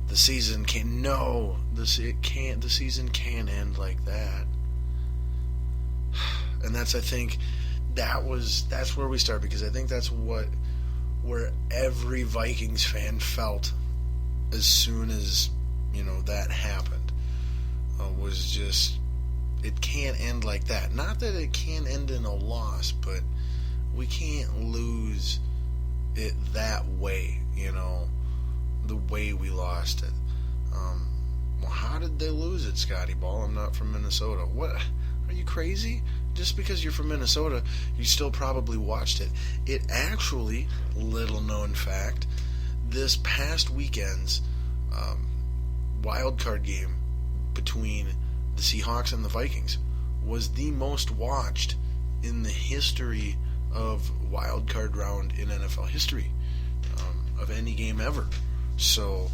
the season can no, this it can't. The season can't end like that. And that's I think that's where we start, because I think that's where every Vikings fan felt as soon as that happened, was just, it can't end like that. Not that it can't end in a loss, but we can't lose it that way, the way we lost it. Well, how did they lose it, Scotty Ball? I'm not from Minnesota. What? Are you crazy? Just because you're from Minnesota, you still probably watched it. It actually, little known fact, this past weekend's wild card game between the Seahawks and the Vikings was the most watched in the history of wild card round in NFL history, of any game ever. So,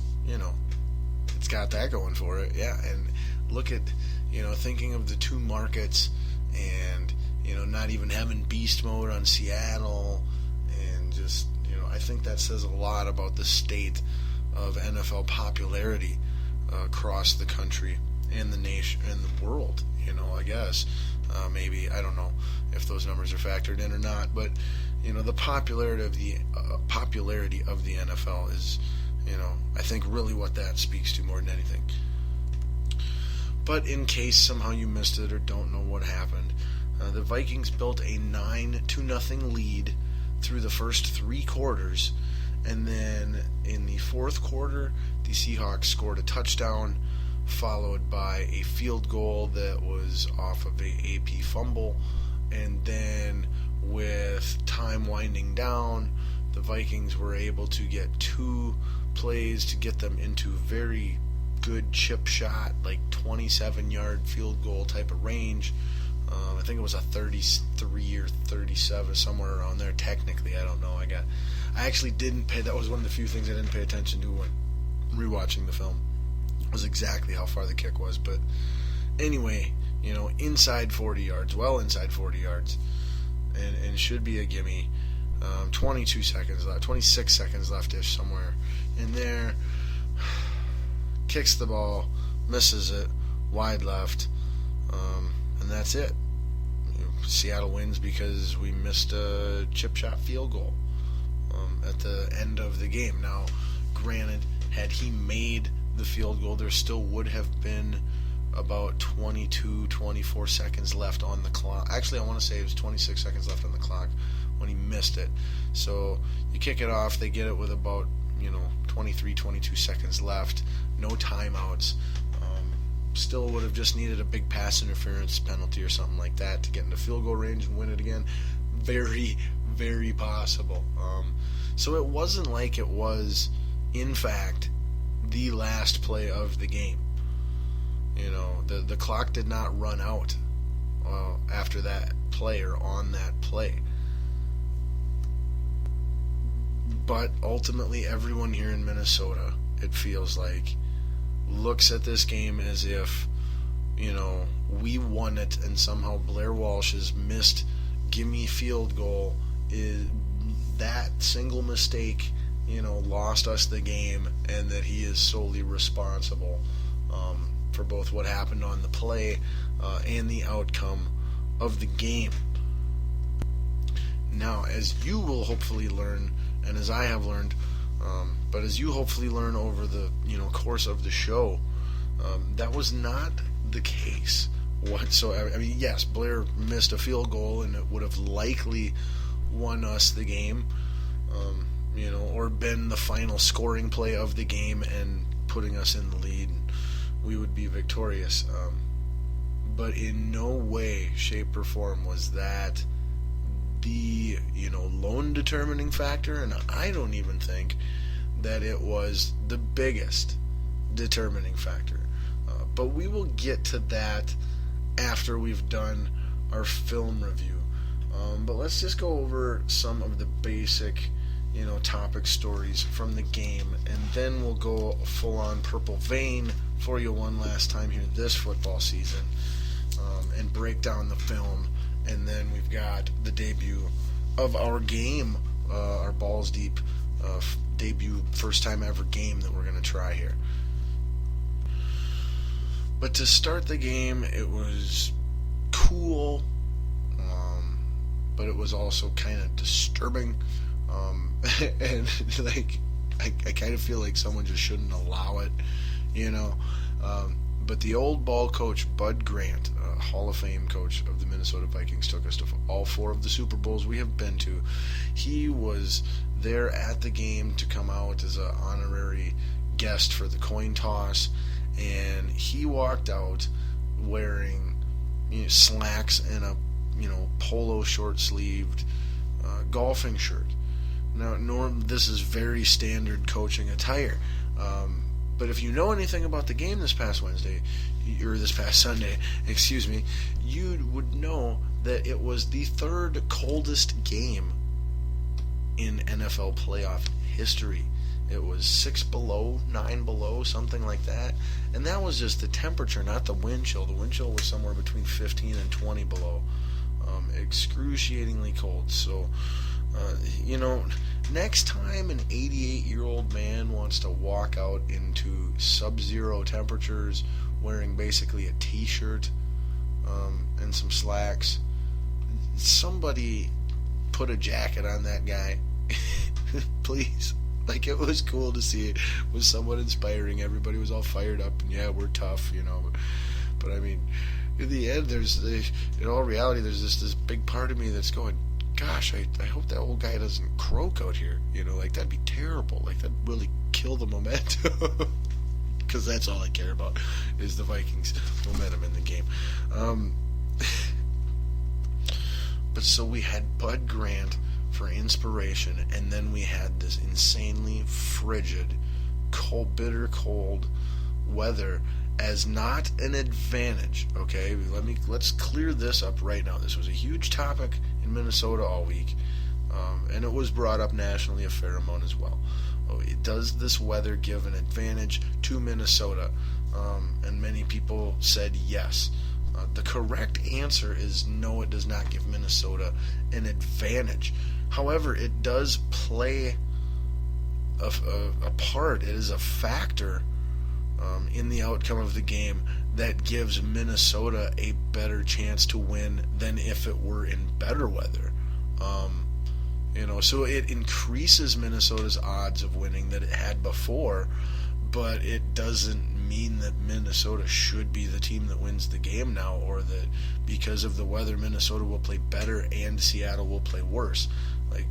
it's got that going for it. Yeah, and look at, thinking of the two markets, and, not even having beast mode on Seattle, and just, I think that says a lot about the state of NFL popularity across the country and the nation and the world. I guess maybe, I don't know if those numbers are factored in or not, but the popularity of the NFL is, I think really what that speaks to more than anything. But in case somehow you missed it or don't know what happened, the Vikings built a 9-0 lead through the first three quarters, and then in the fourth quarter, the Seahawks scored a touchdown, followed by a field goal that was off of a AP fumble, and then with time winding down, the Vikings were able to get two plays to get them into very good chip shot, like 27-yard field goal type of range. I think it was a 33 or 37, somewhere around there. Technically, I don't know. I actually didn't pay. That was one of the few things I didn't pay attention to when rewatching the film, was exactly how far the kick was. But anyway, inside 40 yards, well inside 40 yards, and should be a gimme. 26 seconds left-ish, somewhere in there. Kicks the ball, misses it, wide left, and that's it. Seattle wins because we missed a chip shot field goal at the end of the game. Now, granted, had he made the field goal, there still would have been about 24 seconds left on the clock. Actually, I want to say it was 26 seconds left on the clock when he missed it. So you kick it off, they get it with about 22 seconds left, no timeouts. Still would have just needed a big pass interference penalty or something like that to get into field goal range and win it again. Very, very possible. So it wasn't like it was, in fact, the last play of the game. The clock did not run out after that play or on that play. But ultimately, everyone here in Minnesota, it feels like, looks at this game as if, we won it, and somehow Blair Walsh's missed gimme field goal, is that single mistake, lost us the game, and that he is solely responsible for both what happened on the play and the outcome of the game. Now, as you will hopefully learn, and as I have learned, but as you hopefully learn over the course of the show, that was not the case whatsoever. I mean, yes, Blair missed a field goal, and it would have likely won us the game, or been the final scoring play of the game and putting us in the lead. We would be victorious. But in no way, shape, or form was that the lone determining factor, and I don't even think that it was the biggest determining factor. But we will get to that after we've done our film review. But let's just go over some of the basic topic stories from the game, and then we'll go full on Purple Vein for you one last time here this football season, and break down the film. And then we've got the debut of our game, our Balls Deep debut, first time ever game that we're going to try here. But to start the game, it was cool, but it was also kind of disturbing. And like, I kind of feel like someone just shouldn't allow it, you know. But the old ball coach, Bud Grant, Hall of Fame coach of the Minnesota Vikings, took us to all 4 of the Super Bowls we have been to. He was there at the game to come out as an honorary guest for the coin toss, and he walked out wearing slacks and a polo short-sleeved golfing shirt. Now, this is very standard coaching attire. But if you know anything about the game this past Sunday, you would know that it was the 3rd coldest game in NFL playoff history. It was 6 below, 9 below, something like that. And that was just the temperature, not the wind chill. The wind chill was somewhere between 15 and 20 below. Excruciatingly cold. So, next time an 88-year-old man wants to walk out into sub-zero temperatures wearing basically a t-shirt and some slacks, somebody put a jacket on that guy. Please. Like, it was cool to see. It was somewhat inspiring. Everybody was all fired up, and yeah, we're tough, But I mean, in the end, in all reality, there's this big part of me that's going, gosh, I hope that old guy doesn't croak out here. Like, that'd be terrible. Like, that'd really kill the momentum. Because that's all I care about is the Vikings' momentum in the game. But so we had Bud Grant for inspiration, and then we had this insanely frigid, bitter cold weather as not an advantage. Okay, let's clear this up right now. This was a huge topic in Minnesota all week, and it was brought up nationally a fair amount as well. Does this weather give an advantage to Minnesota? And many people said yes. The correct answer is no, it does not give Minnesota an advantage. However, it does play a part. It is a factor in the outcome of the game that gives Minnesota a better chance to win than if it were in better weather. So it increases Minnesota's odds of winning that it had before, but it doesn't mean that Minnesota should be the team that wins the game now, or that because of the weather Minnesota will play better and Seattle will play worse. Like,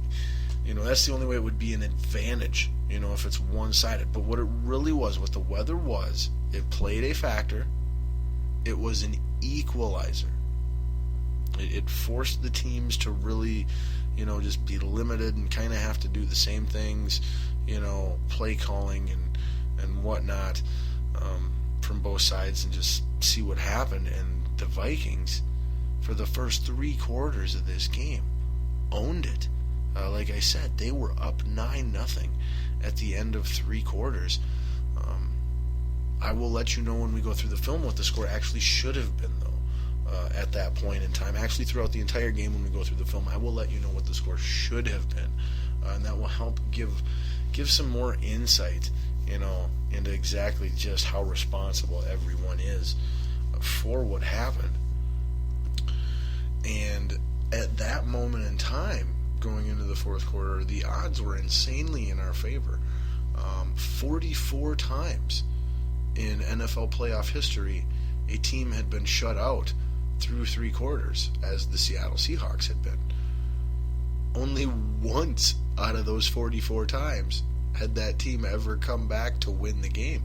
that's the only way it would be an advantage, if it's one-sided. But what it really was, what the weather was, it played a factor. It was an equalizer. It forced the teams to really, just be limited and kind of have to do the same things, play calling and whatnot from both sides, and just see what happened. And the Vikings, for the first 3 quarters of this game, owned it. Like I said, they were up 9-0 at the end of 3 quarters. I will let you know when we go through the film what the score actually should have been, though, at that point in time. Actually, throughout the entire game when we go through the film, I will let you know what the score should have been. And that will help give some more insight, into exactly just how responsible everyone is for what happened. And at that moment in time, going into the 4th quarter, the odds were insanely in our favor. 44 times in NFL playoff history, a team had been shut out through 3 quarters, as the Seattle Seahawks had been. Only once out of those 44 times had that team ever come back to win the game.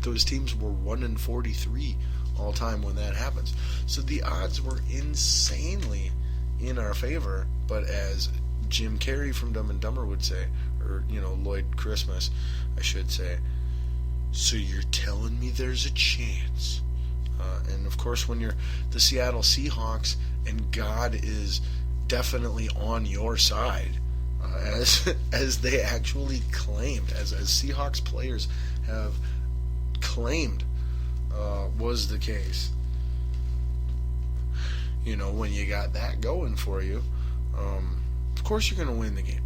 Those teams were 1-43 all time when that happens. So the odds were insanely in our favor. But as Jim Carrey from Dumb and Dumber would say, or Lloyd Christmas, I should say, so you're telling me there's a chance? And of course, when you're the Seattle Seahawks and God is definitely on your side, as they actually claimed, as Seahawks players have claimed was the case. When you got that going for you, of course you're going to win the game.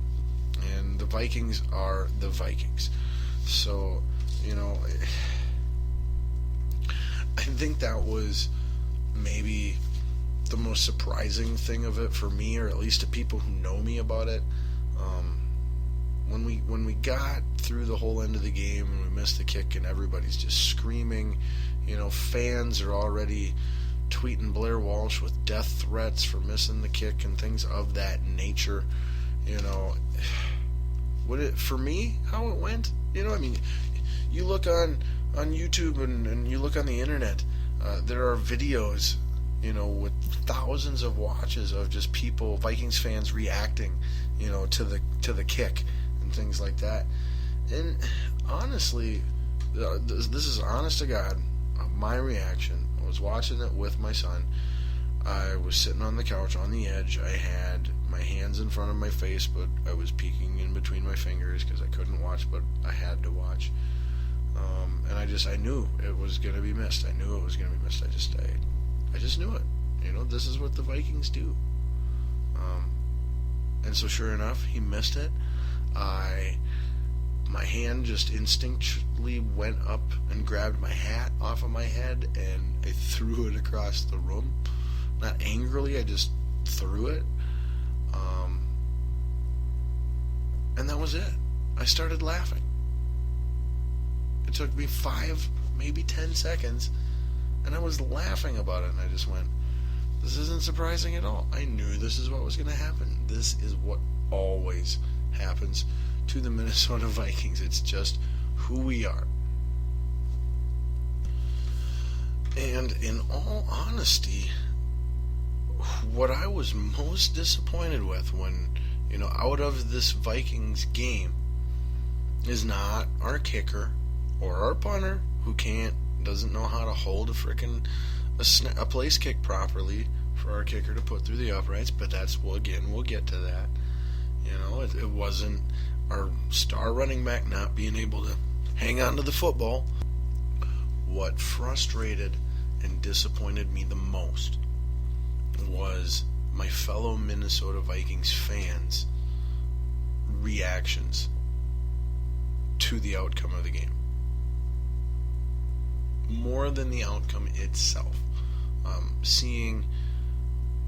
And the Vikings are the Vikings. So, You know, I think that was maybe the most surprising thing of it for me, or at least to people who know me about it. When we got through the whole end of the game and we missed the kick and everybody's just screaming, you know, fans are already tweeting Blair Walsh with death threats for missing the kick and things of that nature. You know, for me, how it went, you know, I mean, you look on YouTube and you look on the internet, there are videos, you know, with thousands of watches of just people, Vikings fans reacting, you know, to the kick and things like that. And honestly, this is honest to God, my reaction. I was watching it with my son. I was sitting on the couch on the edge. I had my hands in front of my face, but I was peeking in between my fingers because I couldn't watch, but I had to watch. And I knew it was going to be missed. I knew it was going to be missed. I just knew it. You know, this is what the Vikings do. And so sure enough, he missed it. My hand just instinctually went up and grabbed my hat off of my head, and I threw it across the room. Not angrily, I just threw it. And that was it. I started laughing. It took me 5, maybe 10 seconds, and I was laughing about it, and I just went, this isn't surprising at all. I knew this is what was going to happen. This is what always happens to the Minnesota Vikings. It's just who we are. And in all honesty, what I was most disappointed with when, you know, out of this Vikings game is not our kicker or our punter who doesn't know how to hold a place kick properly for our kicker to put through the uprights, but we'll get to that. You know, it wasn't our star running back not being able to hang on to the football. What frustrated and disappointed me the most was my fellow Minnesota Vikings fans' reactions to the outcome of the game. More than the outcome itself. Seeing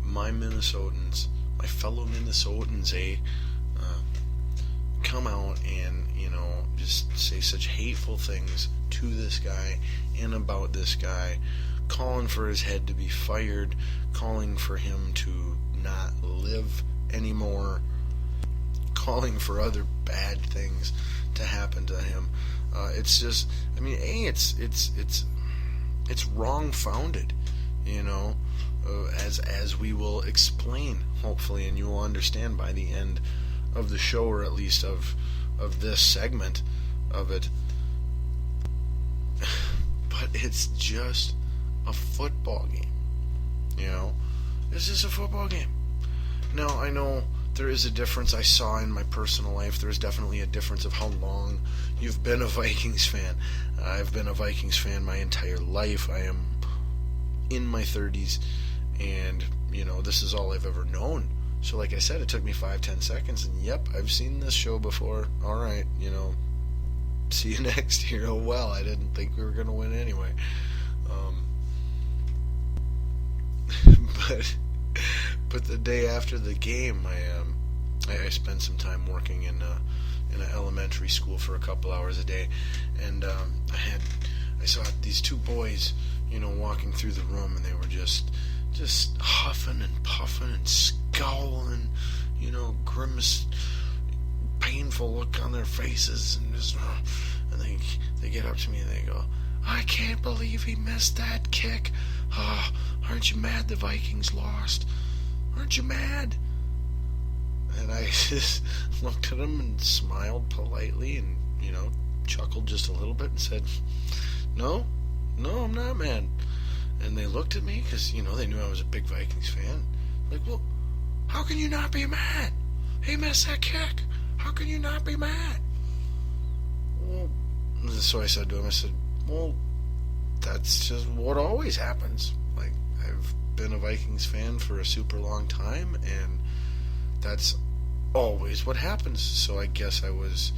my fellow Minnesotans, come out and, you know, just say such hateful things to this guy and about this guy, calling for his head to be fired, calling for him to not live anymore, calling for other bad things to happen to him. It's just, I mean, it's wrong-founded, you know, as we will explain, hopefully, and you will understand by the end of the show, or at least of this segment of it. But it's just a football game, you know? It's just a football game. Now, I know there is a difference. I saw in my personal life, there's definitely a difference of how long you've been a Vikings fan. I've been a Vikings fan my entire life. I am in my 30s, and, you know, this is all I've ever known. So like I said, it took me 5-10 seconds, and yep, I've seen this show before. All right, you know, see you next year. Oh, well, I didn't think we were going to win anyway. But the day after the game, I spent some time working in an elementary school for a couple hours a day, and I saw these two boys, you know, walking through the room, and they were just huffing and puffing and scowling, you know, grimace, painful look on their faces, and they get up to me and they go, "I can't believe he missed that kick. Aren't you mad the Vikings lost? Aren't you mad?" And I just looked at them and smiled politely and, you know, chuckled just a little bit and said, No, I'm not mad. And they looked at me because, you know, they knew I was a big Vikings fan. Like, well, how can you not be mad? He missed that kick. How can you not be mad? Well, so I said to him, well, that's just what always happens. Like, I've been a Vikings fan for a super long time, and that's always what happens. So I guess I was